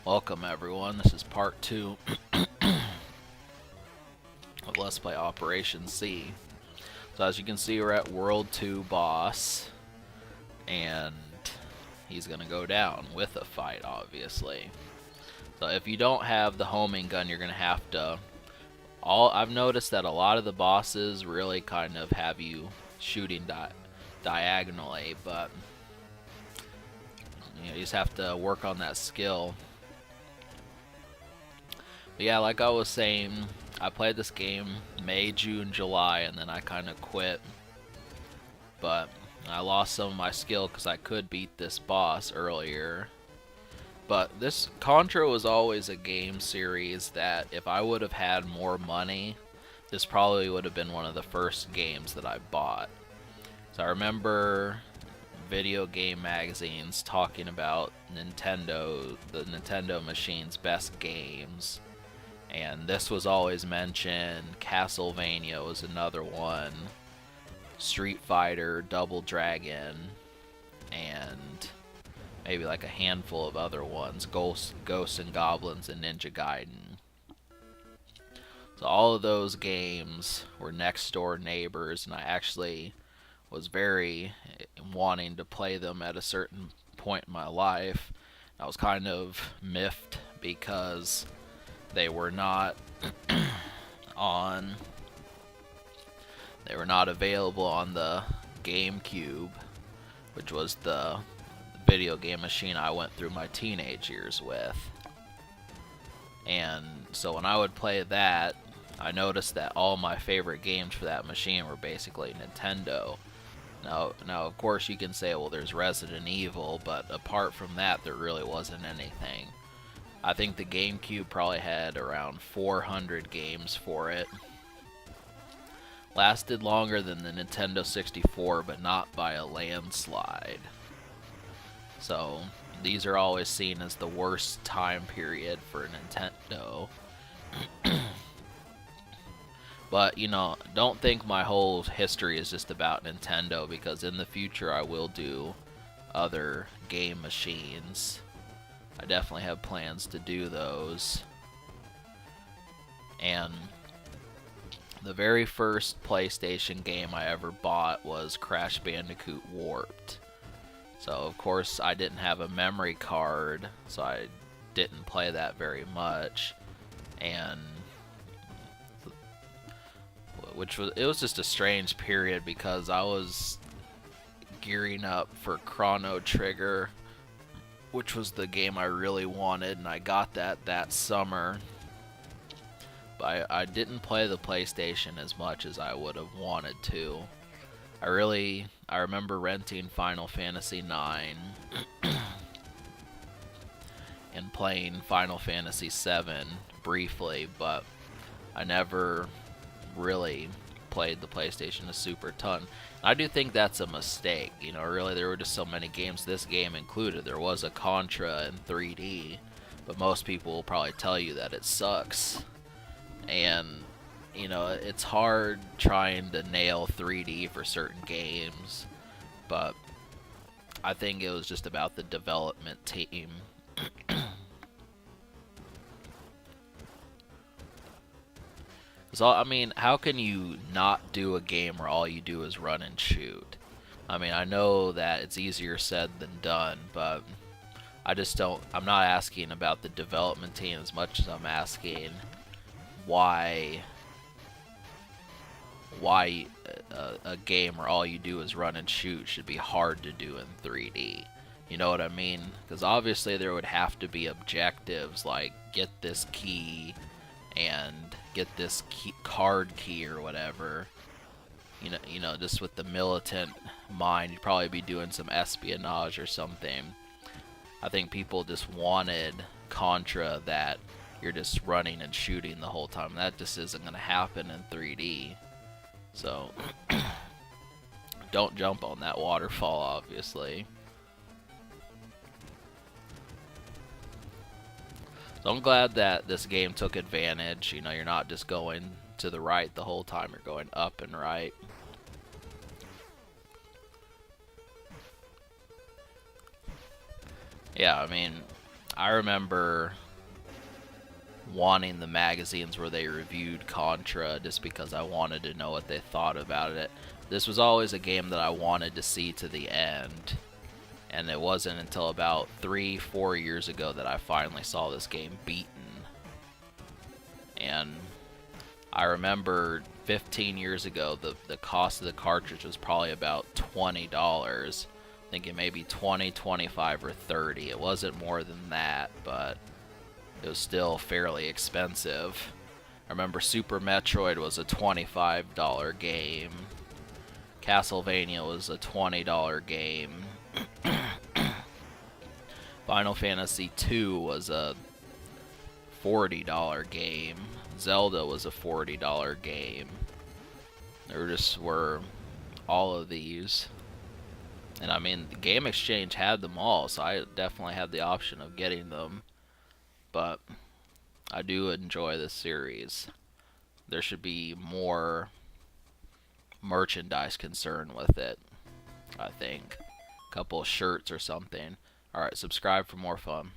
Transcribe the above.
Welcome everyone, this is part 2 of Let's Play Operation C. So as you can see, we're at World 2 boss, and he's gonna go down with a fight, obviously. So if you don't have the homing gun, you're gonna have to... I've noticed that a lot of the bosses really kind of have you shooting diagonally, but you just have to work on that skill. But yeah, like I was saying, I played this game May, June, July, and then I kind of quit. But I lost some of my skill because I could beat this boss earlier. But this Contra was always a game series that if I would have had more money, this probably would have been one of the first games that I bought. So I remember video game magazines talking about the Nintendo machine's best games. And this was always mentioned. Castlevania was another one. Street Fighter, Double Dragon, and maybe like a handful of other ones. Ghosts and Goblins and Ninja Gaiden. So all of those games were next door neighbors, and I actually was very wanting to play them at a certain point in my life. I was kind of miffed because they were not available on the GameCube, which was the video game machine I went through my teenage years with. And so when I would play that, I noticed that all my favorite games for that machine were basically Nintendo. Now of course you can say, well, there's Resident Evil, but apart from that, there really wasn't anything. I think the GameCube probably had around 400 games for it. Lasted longer than the Nintendo 64, but not by a landslide. So these are always seen as the worst time period for Nintendo. But, don't think my whole history is just about Nintendo, because in the future I will do other game machines. I definitely have plans to do those. And the very first PlayStation game I ever bought was Crash Bandicoot Warped. So of course I didn't have a memory card, so I didn't play that very much. And it was just a strange period because I was gearing up for Chrono Trigger, which was the game I really wanted, and I got that summer. But I didn't play the PlayStation as much as I would have wanted to. I remember renting Final Fantasy IX and playing Final Fantasy VII briefly, but I never really played the PlayStation a super ton. I do think that's a mistake. Really, there were just so many games, this game included. There was a Contra in 3D, but most people will probably tell you that it sucks. And, it's hard trying to nail 3D for certain games, but I think it was just about the development team. So, how can you not do a game where all you do is run and shoot? I know that it's easier said than done, but I'm not asking about the development team as much as I'm asking why a game where all you do is run and shoot should be hard to do in 3D. You know what I mean? Because obviously there would have to be objectives like get this key and get this card key or whatever. Just with the militant mind, you'd probably be doing some espionage or something. I think people just wanted Contra that you're just running and shooting the whole time. That just isn't going to happen in 3D. So, don't jump on that waterfall, obviously. So I'm glad that this game took advantage. You're not just going to the right the whole time, you're going up and right. Yeah, I remember wanting the magazines where they reviewed Contra just because I wanted to know what they thought about it. This was always a game that I wanted to see to the end, and it wasn't until about 3-4 years ago that I finally saw this game beaten. And I remember 15 years ago the cost of the cartridge was probably about $20. Thinking maybe 20, 25, or 30. It wasn't more than that, but it was still fairly expensive. I remember Super Metroid was a $25 game. Castlevania was a $20 game. Final Fantasy II was a $40 game. Zelda was a $40 game. There just were all of these. And I mean, the Game Exchange had them all, so I definitely had the option of getting them. But I do enjoy this series. There should be more merchandise concerned with it, I think. A couple of shirts or something. Alright, subscribe for more fun.